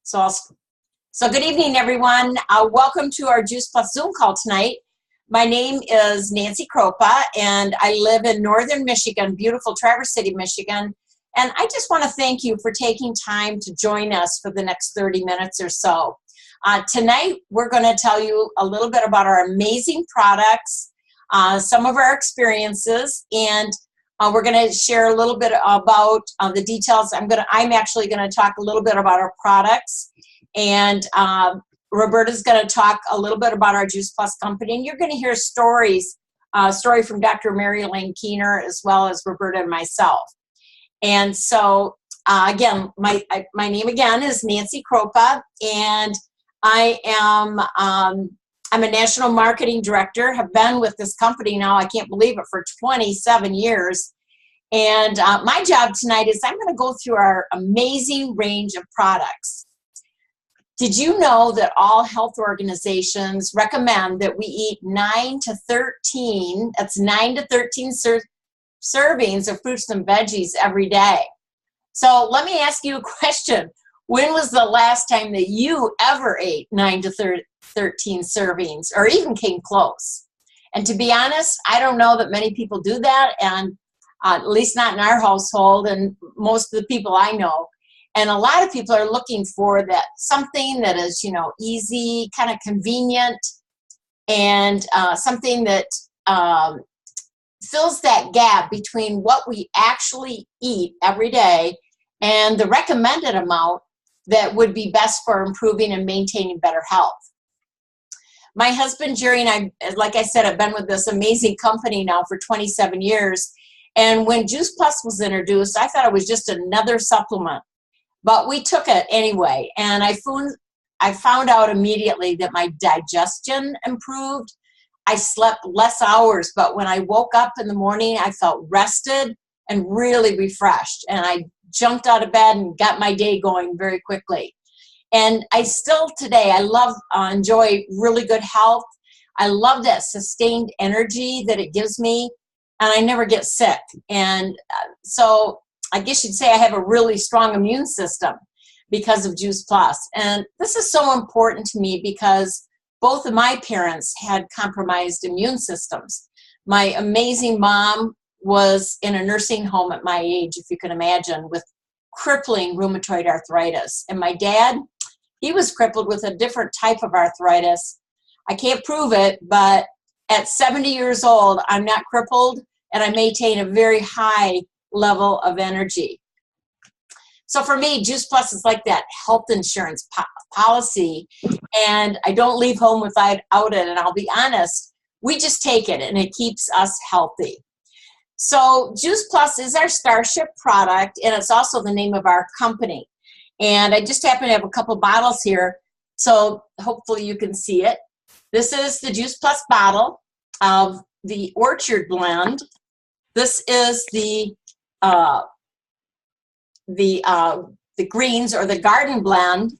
So good evening, everyone. Welcome to our Juice Plus Zoom call tonight. My name is Nancy Kroupa, and I live in northern Michigan, beautiful Traverse City, Michigan. And I just want to thank you for taking time to join us for the next 30 minutes or so. Tonight, we're going to tell you a little bit about our amazing products, some of our experiences, and we're going to share a little bit about the details. I'm actually going to talk a little bit about our products, and Roberta's going to talk a little bit about our Juice Plus company, and you're going to hear stories, story from Dr. Elaine Kiener, as well as Roberta and myself. And so, again, my name again is Nancy Kroupa, and I am I'm a national marketing director, have been with this company now, I can't believe it, for 27 years. And my job tonight is I'm going to go through our amazing range of products. Did you know that all health organizations recommend that we eat 9 to 13, that's 9 to 13 servings of fruits and veggies every day? So let me ask you a question. When was the last time that you ever ate 9 to 13 servings, or even came close? And to be honest, I don't know that many people do that, and at least not in our household and most of the people I know. And a lot of people are looking for that something that is, easy, kind of convenient, and something that fills that gap between what we actually eat every day and the recommended amount that would be best for improving and maintaining better health. My husband, Jerry, and I, like I said, I've been with this amazing company now for 27 years. And when Juice Plus was introduced, I thought it was just another supplement. But we took it anyway. And I found out immediately that my digestion improved. I slept less hours, but when I woke up in the morning, I felt rested and really refreshed. And I jumped out of bed and got my day going very quickly. And I still today, I enjoy really good health. I love that sustained energy that it gives me, and I never get sick. And so I guess you'd say I have a really strong immune system because of Juice Plus. And this is so important to me because both of my parents had compromised immune systems. My amazing mom was in a nursing home at my age, if you can imagine, with crippling rheumatoid arthritis. And my dad, he was crippled with a different type of arthritis. I can't prove it, but at 70 years old, I'm not crippled, and I maintain a very high level of energy. So for me, Juice Plus is like that health insurance policy, and I don't leave home without it. And I'll be honest, we just take it, and it keeps us healthy. So Juice Plus is our Starship product, and it's also the name of our company. And I just happen to have a couple bottles here, so hopefully you can see it. This is the Juice Plus bottle of the Orchard blend. This is the greens or the garden blend.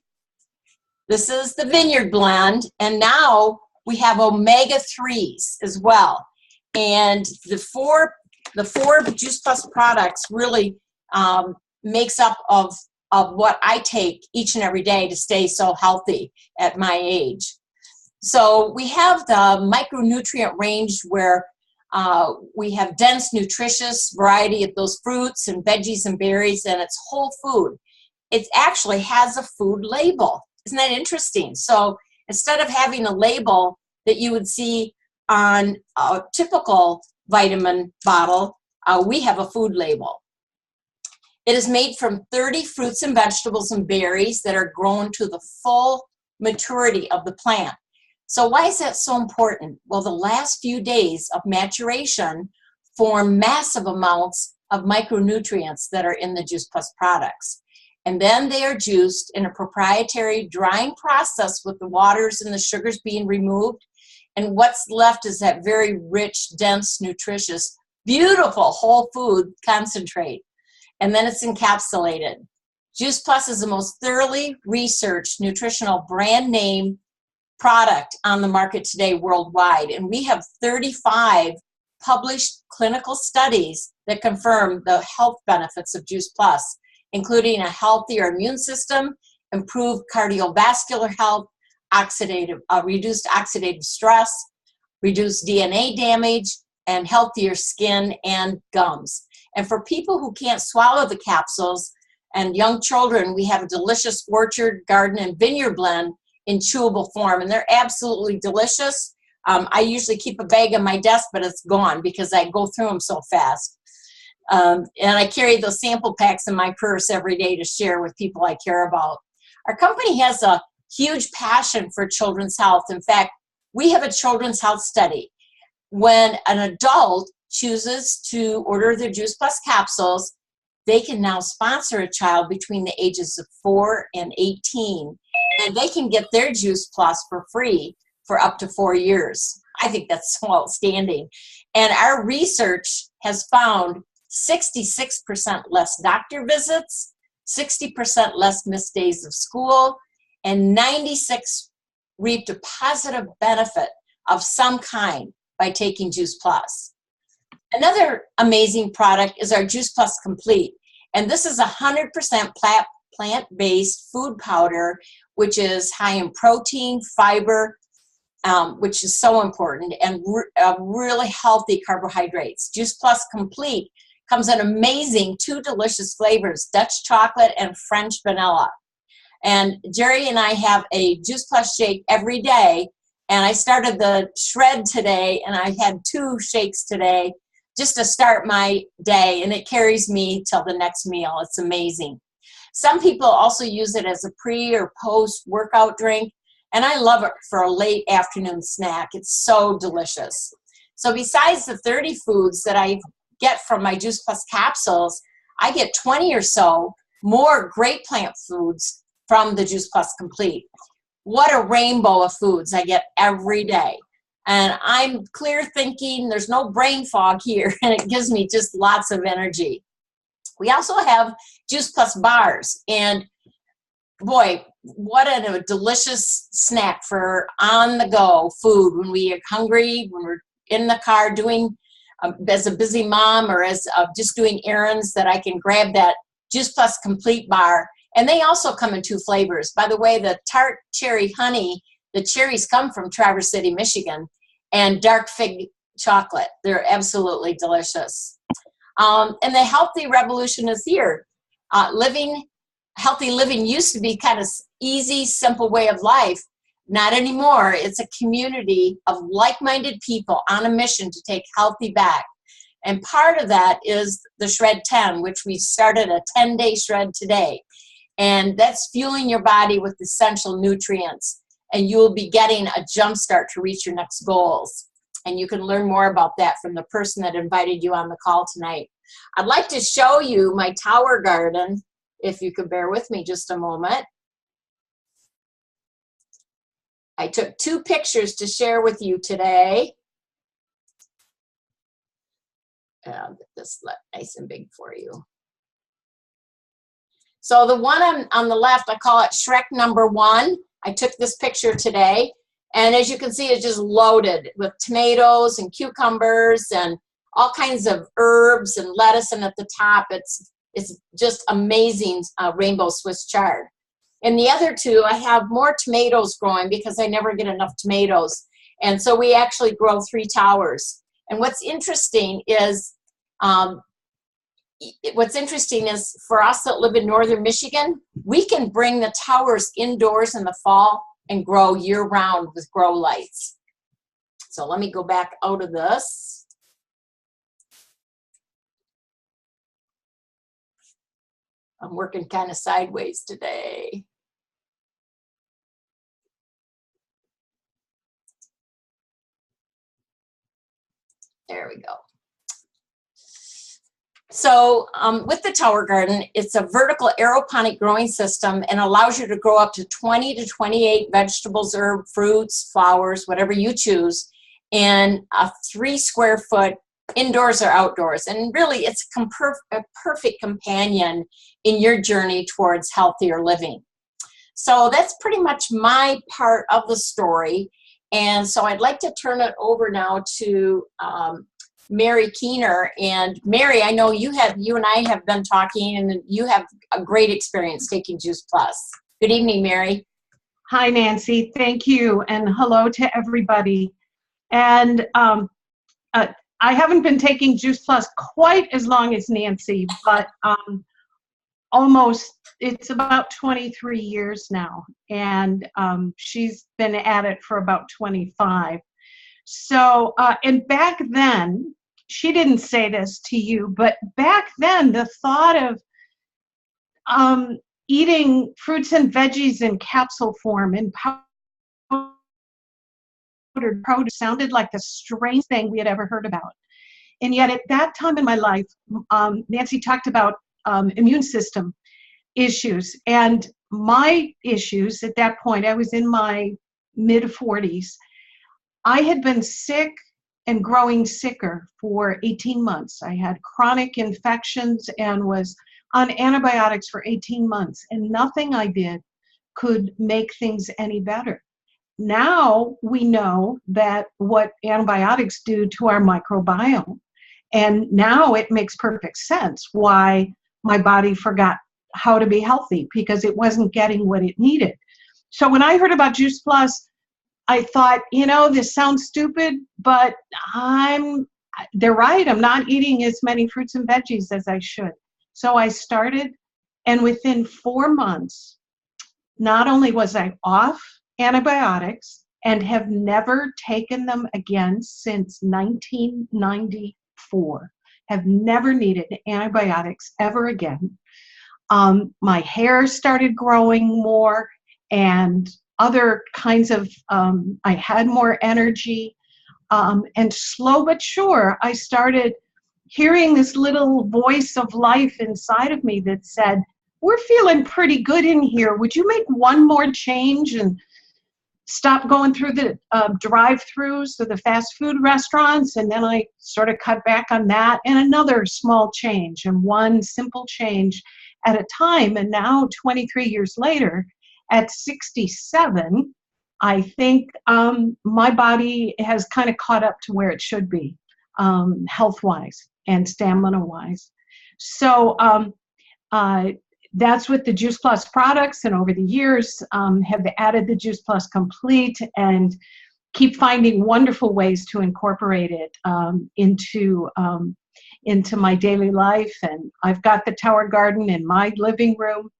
This is the vineyard blend, and now we have omega-3s as well. And the four Juice Plus products really makes up of what I take each and every day to stay so healthy at my age. So we have the micronutrient range where we have dense, nutritious variety of those fruits and veggies and berries, and it's whole food. It actually has a food label. Isn't that interesting? So instead of having a label that you would see on a typical vitamin bottle, we have a food label. It is made from 30 fruits and vegetables and berries that are grown to the full maturity of the plant. So why is that so important? Well, the last few days of maturation form massive amounts of micronutrients that are in the Juice Plus products. And then they are juiced in a proprietary drying process with the waters and the sugars being removed. And what's left is that very rich, dense, nutritious, beautiful whole food concentrate. And then it's encapsulated. Juice Plus is the most thoroughly researched nutritional brand name product on the market today worldwide. And we have 35 published clinical studies that confirm the health benefits of Juice Plus, including a healthier immune system improved cardiovascular health, reduced oxidative stress, reduced DNA damage, and healthier skin and gums. And for people who can't swallow the capsules and young children, we have a delicious orchard, garden, and vineyard blend in chewable form, and they're absolutely delicious. I usually keep a bag on my desk, but it's gone because I go through them so fast. And I carry those sample packs in my purse every day to share with people I care about. Our company has a huge passion for children's health. In fact, we have a children's health study. When an adult chooses to order their Juice Plus capsules, they can now sponsor a child between the ages of 4 and 18, and they can get their Juice Plus for free for up to 4 years. I think that's so outstanding. And our research has found 66% less doctor visits, 60% less missed days of school, and 96 reaped a positive benefit of some kind by taking Juice Plus. Another amazing product is our Juice Plus Complete. And this is 100% plant-based food powder, which is high in protein, fiber, which is so important, and really healthy carbohydrates. Juice Plus Complete comes in amazing 2 delicious flavors, Dutch chocolate and French vanilla. And Jerry and I have a Juice Plus shake every day, and I started the shred today, and I had 2 shakes today just to start my day, and it carries me till the next meal. It's amazing. Some people also use it as a pre or post workout drink, and I love it for a late afternoon snack. It's so delicious. So besides the 30 foods that I get from my Juice Plus capsules, I get 20 or so more great plant foods from the Juice Plus Complete. What a rainbow of foods I get every day. And I'm clear thinking, there's no brain fog here, and it gives me just lots of energy. We also have Juice Plus bars, and boy, what a delicious snack for on-the-go food when we are hungry, when we're in the car doing, as a busy mom or as just doing errands, that I can grab that Juice Plus Complete bar. And they also come in 2 flavors. By the way, the tart cherry honey, the cherries come from Traverse City, Michigan, and dark fig chocolate. They're absolutely delicious. And the healthy revolution is here. Healthy living used to be kind of easy, simple way of life. Not anymore. It's a community of like-minded people on a mission to take healthy back. And part of that is the Shred 10, which we started a 10-day shred today. And that's fueling your body with essential nutrients. And you will be getting a jump start to reach your next goals. And you can learn more about that from the person that invited you on the call tonight. I'd like to show you my tower garden, if you could bear with me just a moment. I took 2 pictures to share with you today. I'll get this nice and big for you. So the one on the left, I call it Shrek number 1. I took this picture today, and as you can see, it's just loaded with tomatoes and cucumbers and all kinds of herbs and lettuce, and at the top, it's just amazing rainbow Swiss chard. In the other 2, I have more tomatoes growing because I never get enough tomatoes, and so we actually grow 3 towers. And what's interesting is for us that live in northern Michigan, we can bring the towers indoors in the fall and grow year-round with grow lights. So let me go back out of this. I'm working kind of sideways today. There we go. So with the Tower Garden, it's a vertical aeroponic growing system and allows you to grow up to 20 to 28 vegetables, herbs, fruits, flowers, whatever you choose, in a 3 square foot indoors or outdoors. And really, it's a perfect companion in your journey towards healthier living. So that's pretty much my part of the story. And so I'd like to turn it over now to Mary Kiener. And Mary, I know you and I have been talking, and you have a great experience taking Juice Plus. Good evening, Mary. Hi, Nancy. Thank you, and hello to everybody. And I haven't been taking Juice Plus quite as long as Nancy, but it's about 23 years now, and she's been at it for about 25. So, and back then, she didn't say this to you, but back then, the thought of eating fruits and veggies in capsule form in powdered produce sounded like the strangest thing we had ever heard about. And yet at that time in my life, Nancy talked about immune system issues. And my issues at that point, I was in my mid-40s. I had been sick and growing sicker for 18 months. I had chronic infections and was on antibiotics for 18 months. And nothing I did could make things any better. Now we know that what antibiotics do to our microbiome. And now it makes perfect sense why my body forgot how to be healthy, because it wasn't getting what it needed. So when I heard about Juice Plus, I thought, this sounds stupid, but they're right. I'm not eating as many fruits and veggies as I should. So I started, and within 4 months, not only was I off antibiotics and have never taken them again since 1994, have never needed antibiotics ever again. My hair started growing more and other kinds of, I had more energy. And slow but sure, I started hearing this little voice of life inside of me that said, we're feeling pretty good in here. Would you make one more change and stop going through the drive-throughs to the fast food restaurants? And then I sort of cut back on that, and another small change, and one simple change at a time. And now 23 years later, at 67, I think my body has kind of caught up to where it should be, health-wise and stamina-wise. So that's with the Juice Plus products, and over the years have added the Juice Plus Complete and keep finding wonderful ways to incorporate it into my daily life. And I've got the Tower Garden in my living room.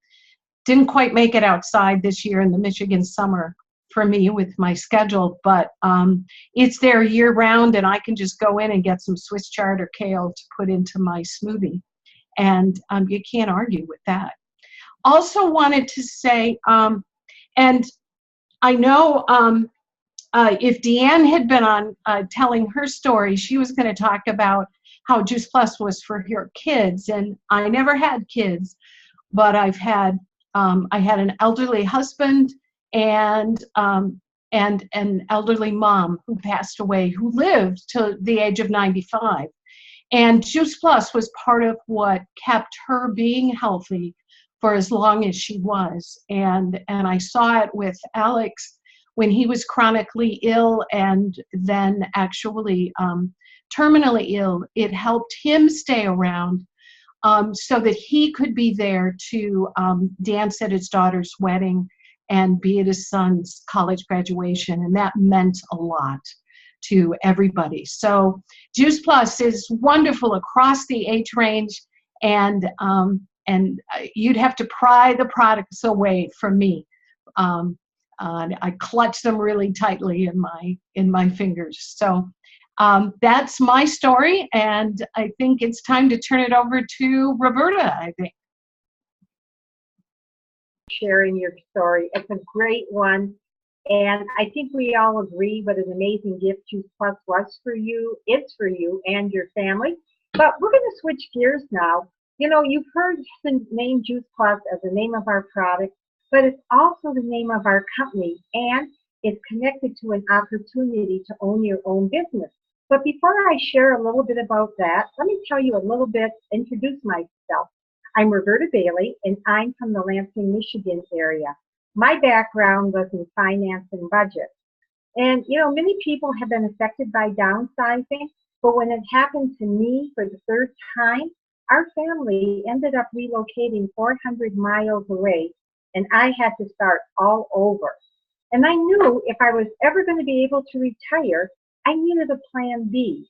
Didn't quite make it outside this year in the Michigan summer for me with my schedule, but it's there year round, and I can just go in and get some Swiss chard or kale to put into my smoothie. And you can't argue with that. Also wanted to say, and I know if Deanne had been on telling her story, she was going to talk about how Juice Plus was for her kids. And I never had kids, but I had an elderly husband and an elderly mom who passed away, who lived to the age of 95. And Juice Plus was part of what kept her being healthy for as long as she was. And I saw it with Alex when he was chronically ill and then actually terminally ill. It helped him stay around so that he could be there to dance at his daughter's wedding and be at his son's college graduation. And that meant a lot to everybody. So Juice Plus is wonderful across the age range, and you'd have to pry the products away from me. I clutch them really tightly in my fingers. So that's my story, and I think it's time to turn it over to Roberta, I think. Sharing your story. It's a great one. And I think we all agree what an amazing gift Juice Plus was for you, is for you and your family. But we're going to switch gears now. You've heard the name Juice Plus as the name of our product, but it's also the name of our company, and it's connected to an opportunity to own your own business. But before I share a little bit about that, let me tell you a little bit, introduce myself. I'm Roberta Bailey, and I'm from the Lansing, Michigan area. My background was in finance and budget. And, many people have been affected by downsizing, but when it happened to me for the third time, our family ended up relocating 400 miles away and I had to start all over. And I knew if I was ever going to be able to retire, I needed a plan B.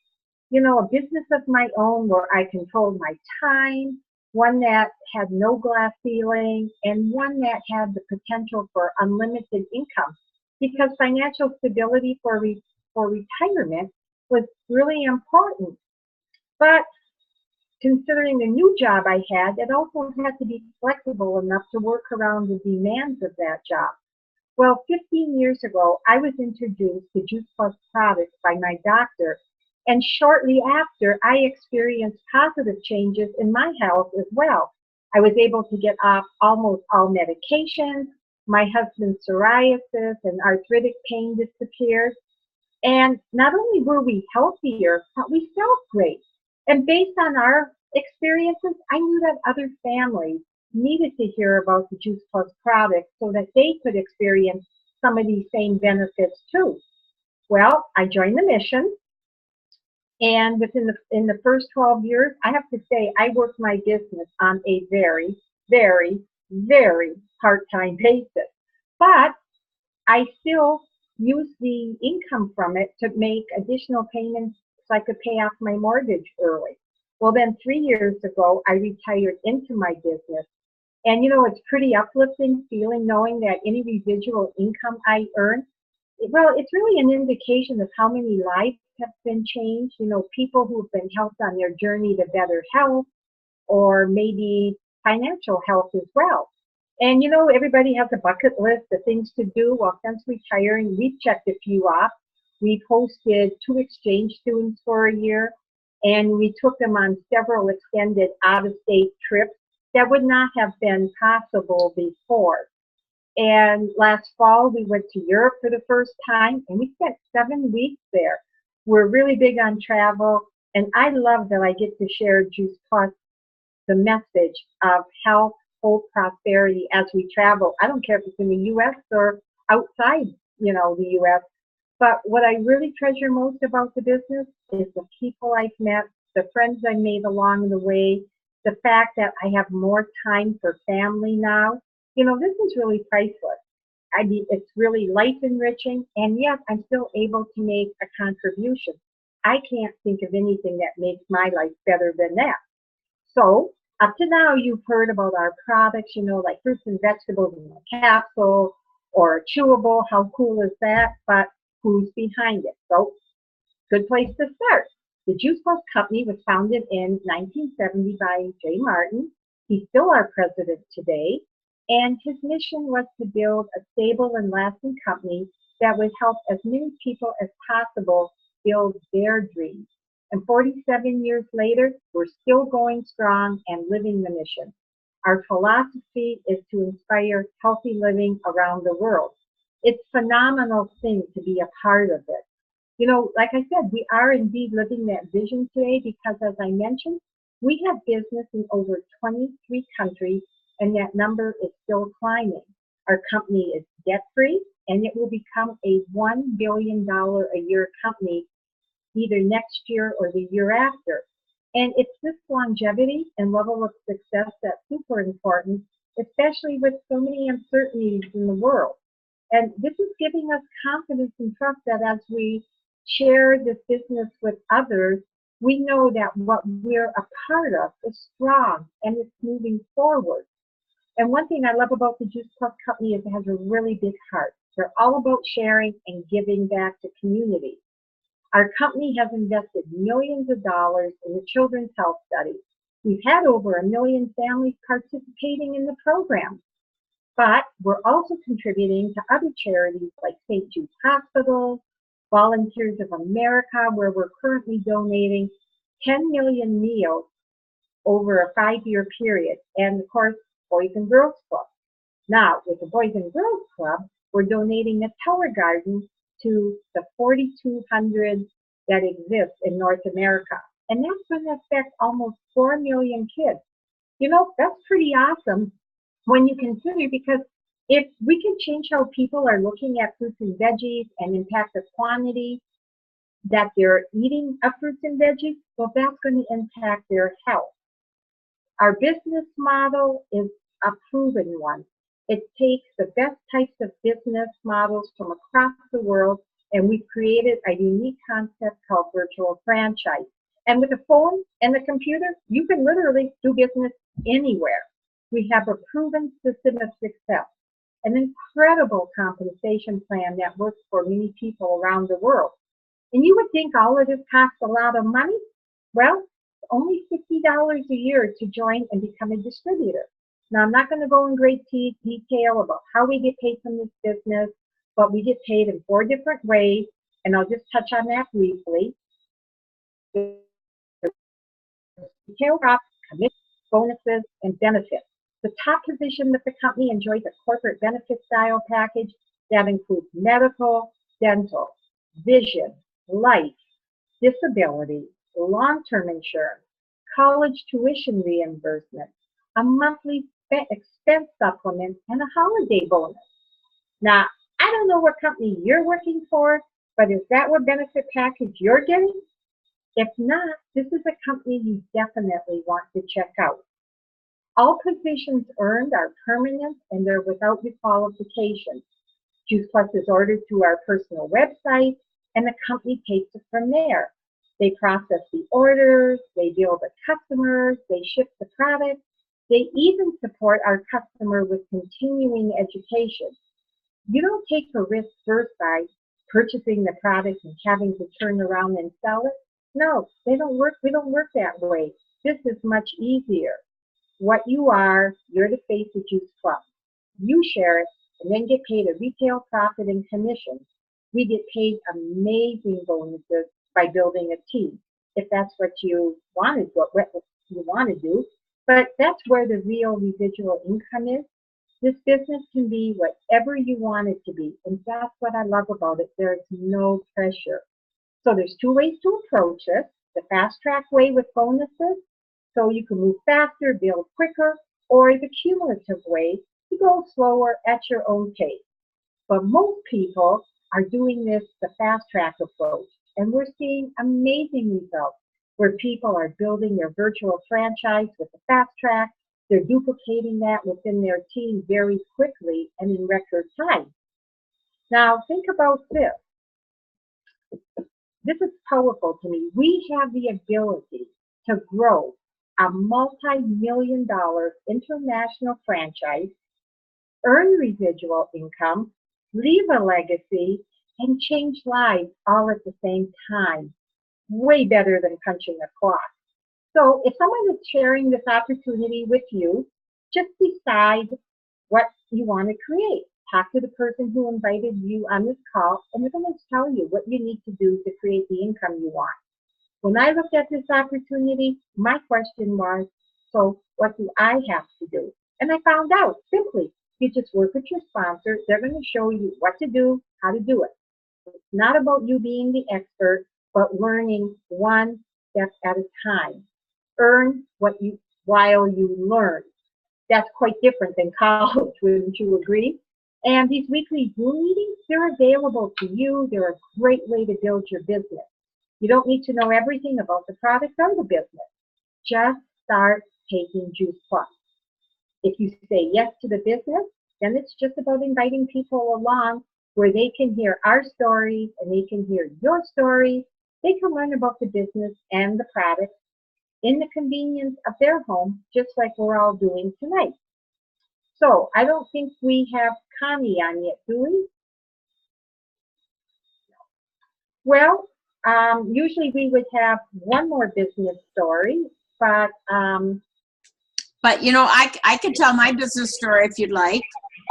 You know, a business of my own where I controlled my time, one that had no glass ceiling, and one that had the potential for unlimited income. Because financial stability for retirement was really important. But considering the new job I had, it also had to be flexible enough to work around the demands of that job. Well, 15 years ago, I was introduced to Juice Plus products by my doctor, and shortly after, I experienced positive changes in my health as well. I was able to get off almost all medications. My husband's psoriasis and arthritic pain disappeared. And not only were we healthier, but we felt great. And based on our experiences, I knew that other families needed to hear about the Juice Plus products so that they could experience some of these same benefits too. Well, I joined the mission, and in the first 12 years, I have to say I worked my business on a very, very, very part-time basis. But I still use the income from it to make additional payments so I could pay off my mortgage early. Well, then 3 years ago, I retired into my business. And you know, it's pretty uplifting feeling knowing that any residual income I earn, well, it's really an indication of how many lives have been changed. You know, people who've been helped on their journey to better health or maybe financial health as well. And you know, everybody has a bucket list of things to do. Well, since retiring, we've checked a few off. We've hosted 2 exchange students for a year, and we took them on several extended out-of-state trips that would not have been possible before. And last fall, we went to Europe for the first time, and we spent 7 weeks there. We're really big on travel, and I love that I get to share Juice Plus, the message of health, hope, prosperity as we travel. I don't care if it's in the U.S. or outside, you know, the U.S. But what I really treasure most about the business is the people I've met, the friends I made along the way, the fact that I have more time for family now. You know, this is really priceless. I mean, it's really life enriching, and yet I'm still able to make a contribution. I can't think of anything that makes my life better than that. So, up to now, you've heard about our products, you know, like fruits and vegetables in a capsule or a chewable. How cool is that? But who's behind it? So, good place to start. The Juice Plus Company was founded in 1970 by Jay Martin. He's still our president today. And his mission was to build a stable and lasting company that would help as many people as possible build their dreams. And 47 years later, we're still going strong and living the mission. Our philosophy is to inspire healthy living around the world. It's a phenomenal thing to be a part of it. You know, like I said, we are indeed living that vision today because, as I mentioned, we have business in over 23 countries, and that number is still climbing. Our company is debt-free, and it will become a $1 billion a year company either next year or the year after. And it's this longevity and level of success that's super important, especially with so many uncertainties in the world. And this is giving us confidence and trust that as we share this business with others, we know that what we're a part of is strong and it's moving forward. And one thing I love about the Juice Plus Company is it has a really big heart. They're all about sharing and giving back to community. Our company has invested millions of dollars in the children's health study. We've had over 1 million families participating in the program. But we're also contributing to other charities like St. Jude's Hospital, Volunteers of America, where we're currently donating 10 million meals over a 5-year period. And of course, Boys and Girls Club. Now, with the Boys and Girls Club, we're donating a tower garden to the 4,200 that exist in North America. And that's going to affect almost 4 million kids. You know, that's pretty awesome when you consider, because if we can change how people are looking at fruits and veggies and impact the quantity that they're eating of fruits and veggies, well, that's going to impact their health. Our business model is a proven one. It takes the best types of business models from across the world, and we've created a unique concept called virtual franchise. And with a phone and a computer, you can literally do business anywhere. We have a proven system of success, an incredible compensation plan that works for many people around the world. And you would think all of this costs a lot of money? Well, it's only $50 a year to join and become a distributor. Now, I'm not going to go in great detail about how we get paid from this business, but we get paid in 4 different ways, and I'll just touch on that briefly. Retail profits, commissions, bonuses, and benefits. The top position with the company enjoys a corporate benefit style package that includes medical, dental, vision, life, disability, long-term insurance, college tuition reimbursement, a monthly expense supplement, and a holiday bonus. Now, I don't know what company you're working for, but is that what benefit package you're getting? If not, this is a company you definitely want to check out. All positions earned are permanent and they're without requalification. Juice Plus is ordered through our personal website, and the company takes it from there. They process the orders, they deal with customers, they ship the product, they even support our customer with continuing education. You don't take a risk first by purchasing the product and having to turn around and sell it. No, we don't work that way. This is much easier. What you are, you're the face of Juice Plus. You share it and then get paid a retail profit and commission. We get paid amazing bonuses by building a team, if that's what you want to do. But that's where the real residual income is. This business can be whatever you want it to be, and that's what I love about it. There's no pressure. So there's 2 ways to approach it. The fast track way with bonuses, so you can move faster, build quicker, or the cumulative way, you go slower at your own pace. But most people are doing this the fast track approach, and we're seeing amazing results where people are building their virtual franchise with the fast track. They're duplicating that within their team very quickly and in record time. Now think about this. This is powerful to me. We have the ability to grow a multi-million-dollar international franchise, earn residual income, leave a legacy, and change lives all at the same time. Way better than punching a clock. So if someone is sharing this opportunity with you, just decide what you want to create. Talk to the person who invited you on this call, and they're going to tell you what you need to do to create the income you want. When I looked at this opportunity, my question was, so what do I have to do? And I found out simply, you just work with your sponsor. They're going to show you what to do, how to do it. It's not about you being the expert, but learning one step at a time. Earn while you learn. That's quite different than college, wouldn't you agree? And these weekly Zoom meetings, they're available to you. They're a great way to build your business. You don't need to know everything about the product or the business. Just start taking Juice Plus. If you say yes to the business, then it's just about inviting people along where they can hear our stories and they can hear your stories. They can learn about the business and the product in the convenience of their home, just like we're all doing tonight. So I don't think we have Connie on yet, do we? Well, usually we would have one more business story, but you know, I could tell my business story if you'd like.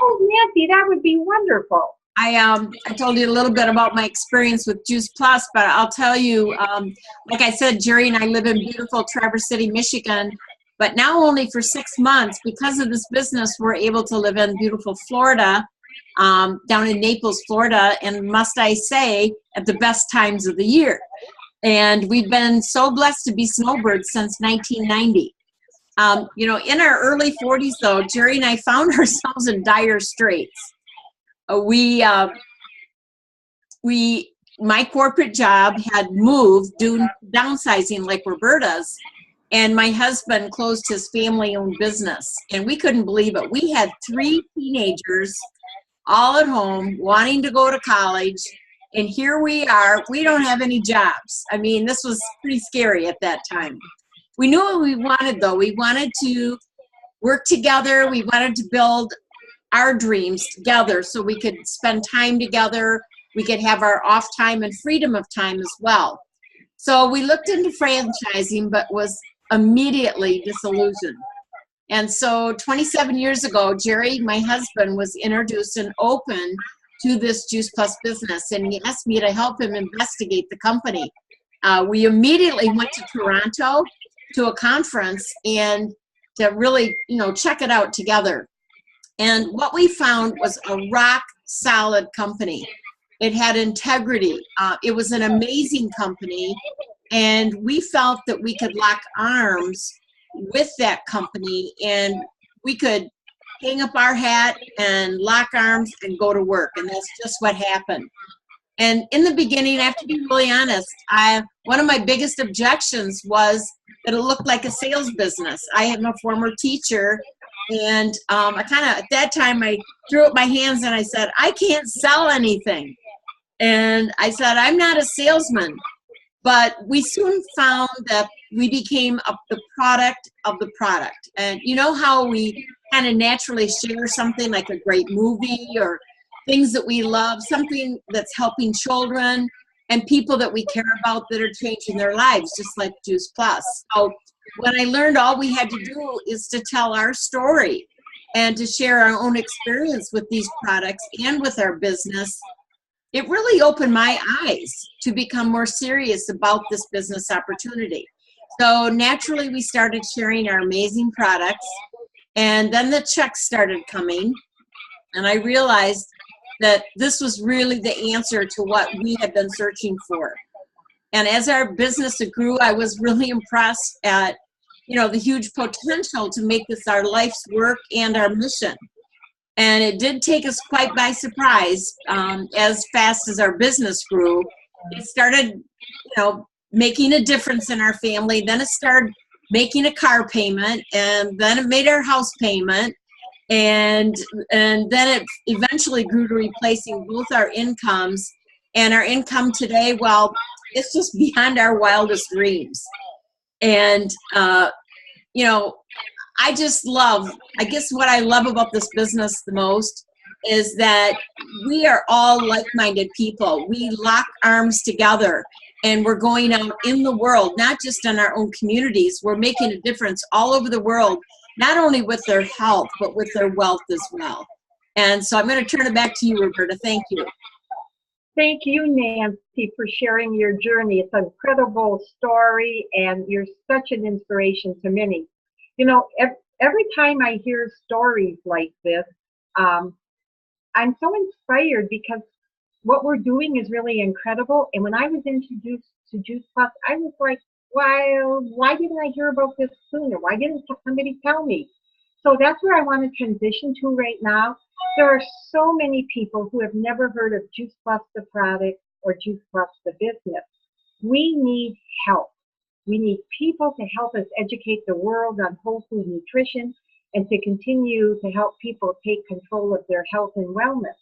Oh, Nancy, that would be wonderful. I told you a little bit about my experience with Juice Plus, but I'll tell you, like I said, Jerry and I live in beautiful Traverse City, Michigan, but now only for 6 months. Because of this business, we're able to live in beautiful Florida, down in Naples, Florida, and must I say, at the best times of the year. And we've been so blessed to be snowbirds since 1990. You know, in our early 40s, though, Jerry and I found ourselves in dire straits. My corporate job had moved due to downsizing like Roberta's, And my husband closed his family-owned business, and we couldn't believe it. We had 3 teenagers all at home wanting to go to college, and here we are. We don't have any jobs. I mean, this was pretty scary at that time. We knew what we wanted, though. We wanted to work together. We wanted to build our dreams together so we could spend time together. We could have our off time and freedom of time as well. So we looked into franchising, but was immediately disillusioned. And so 27 years ago, Jerry, my husband, was introduced and open to this Juice Plus business, and he asked me to help him investigate the company. We immediately went to Toronto to a conference and to really, check it out together. And what we found was a rock solid company. It had integrity. It was an amazing company, and we felt that we could lock arms with that company, and we could hang up our hat and lock arms and go to work, and that's just what happened. And in the beginning, I have to be really honest, one of my biggest objections was that it looked like a sales business. I am a former teacher, and I kind of, at that time, I threw up my hands and I said, I can't sell anything. And I said, I'm not a salesman. But we soon found that we became the product of the product. And you know how we kind of naturally share something like a great movie or things that we love, something that's helping children and people that we care about that are changing their lives, just like Juice Plus. So when I learned all we had to do is to tell our story and to share our own experience with these products and with our business, it really opened my eyes to become more serious about this business opportunity. So naturally, we started sharing our amazing products, and then the checks started coming, and I realized that this was really the answer to what we had been searching for. And as our business grew, I was really impressed at, the huge potential to make this our life's work and our mission. And it did take us quite by surprise. As fast as our business grew, it started, making a difference in our family. Then it started making a car payment, and then it made our house payment, and then it eventually grew to replacing both our incomes. And our income today, well, it's just beyond our wildest dreams. And I guess what I love about this business the most is that we are all like-minded people. We lock arms together, and we're going out in the world, not just in our own communities. We're making a difference all over the world, not only with their health, but with their wealth as well. And so I'm going to turn it back to you, Roberta. Thank you. Thank you, Nancy, for sharing your journey. It's an incredible story, and you're such an inspiration to many. Every time I hear stories like this, I'm so inspired because what we're doing is really incredible. And when I was introduced to Juice Plus, I was like, why didn't I hear about this sooner? Why didn't somebody tell me? So that's where I want to transition to right now. There are so many people who have never heard of Juice Plus the product or Juice Plus the business. We need help. We need people to help us educate the world on whole food nutrition and to continue to help people take control of their health and wellness.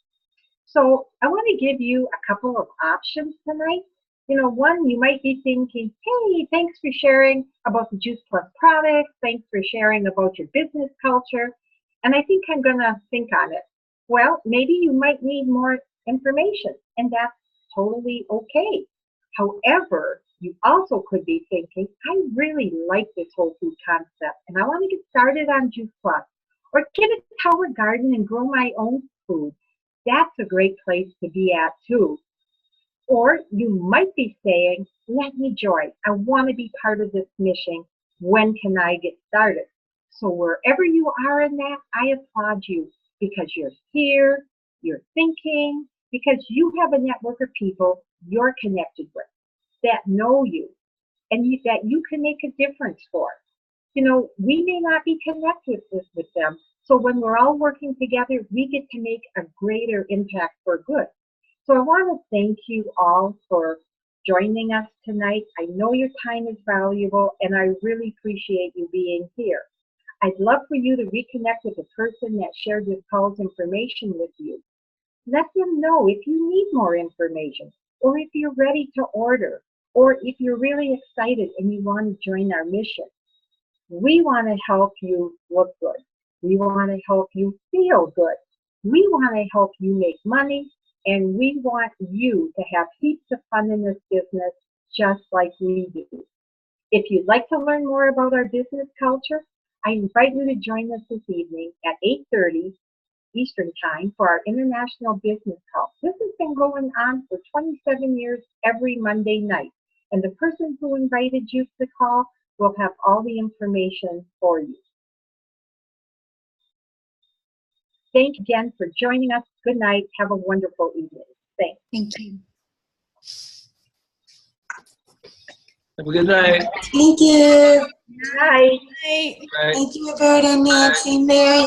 So I want to give you a couple of options tonight. One, you might be thinking, hey, thanks for sharing about the Juice Plus product. Thanks for sharing about your business culture. And I think I'm going to think on it. Well, maybe you might need more information, and that's totally okay. However, you also could be thinking, I really like this whole food concept, and I want to get started on Juice Plus, or get a tower garden and grow my own food. That's a great place to be at too. Or you might be saying, let me join. I want to be part of this mission. When can I get started? So wherever you are in that, I applaud you because you're here, you're thinking, because you have a network of people you're connected with that know you and that you can make a difference for. We may not be connected with them. So when we're all working together, we get to make a greater impact for good. So I want to thank you all for joining us tonight. I know your time is valuable, and I really appreciate you being here. I'd love for you to reconnect with the person that shared this call's information with you. Let them know if you need more information, or if you're ready to order, or if you're really excited and you want to join our mission. We want to help you look good. We want to help you feel good. We want to help you make money, and we want you to have heaps of fun in this business just like we do. If you'd like to learn more about our business culture, I invite you to join us this evening at 8:30 Eastern Time for our International Business Call. This has been going on for 27 years every Monday night, and the person who invited you to the call will have all the information for you. Thank you again for joining us. Good night. Have a wonderful evening. Thanks. Thank you. Have a good night. Thank you. Bye. Bye. Bye. Thank you, Roberta, Nancy, Mary.